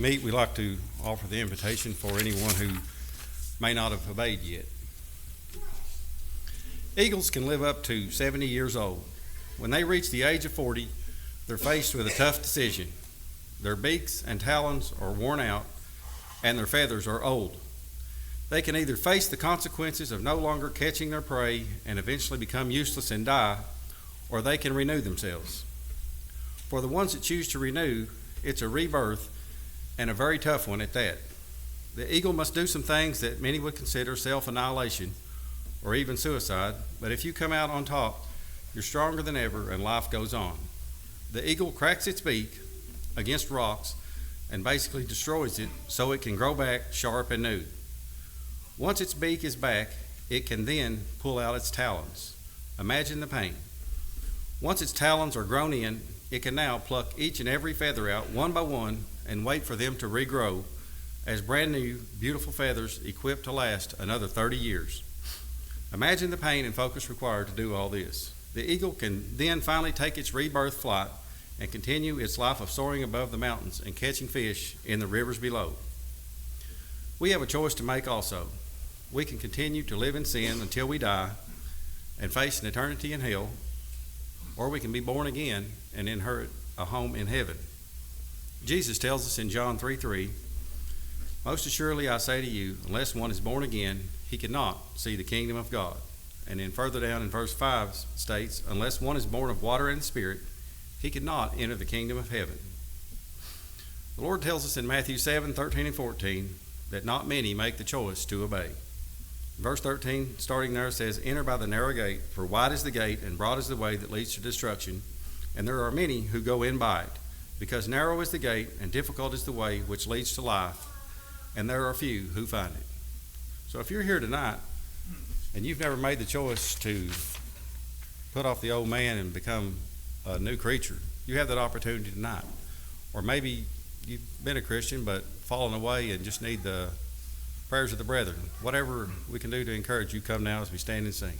We like to offer the invitation for anyone who may not have obeyed yet. Eagles can live up to 70 years old. When they reach the age of 40, they're faced with a tough decision. Their beaks and talons are worn out, and their feathers are old. They can either face the consequences of no longer catching their prey and eventually become useless and die, or they can renew themselves. For the ones that choose to renew, it's a rebirth, and a very tough one at that. The eagle must do some things that many would consider self-annihilation or even suicide, but if you come out on top, you're stronger than ever and life goes on. The eagle cracks its beak against rocks and basically destroys it so it can grow back sharp and new. Once its beak is back, it can then pull out its talons. Imagine the pain. Once its talons are grown in, it can now pluck each and every feather out one by one and wait for them to regrow as brand new, beautiful feathers equipped to last another 30 years. Imagine the pain and focus required to do all this. The eagle can then finally take its rebirth flight and continue its life of soaring above the mountains and catching fish in the rivers below. We have a choice to make also. We can continue to live in sin until we die and face an eternity in hell, or we can be born again and inherit a home in heaven. Jesus tells us in John 3:3, "Most assuredly I say to you, unless one is born again, he cannot see the kingdom of God." And then further down in verse 5 states, "Unless one is born of water and spirit, he cannot enter the kingdom of heaven." The Lord tells us in Matthew 7:13 and 14 that not many make the choice to obey. Verse 13, starting there, says, "Enter by the narrow gate, for wide is the gate and broad is the way that leads to destruction, and there are many who go in by it. Because narrow is the gate and difficult is the way which leads to life, and there are few who find it." So if you're here tonight and you've never made the choice to put off the old man and become a new creature, you have that opportunity tonight. Or maybe you've been a Christian but fallen away and just need the prayers of the brethren. Whatever we can do to encourage you, come now as we stand and sing.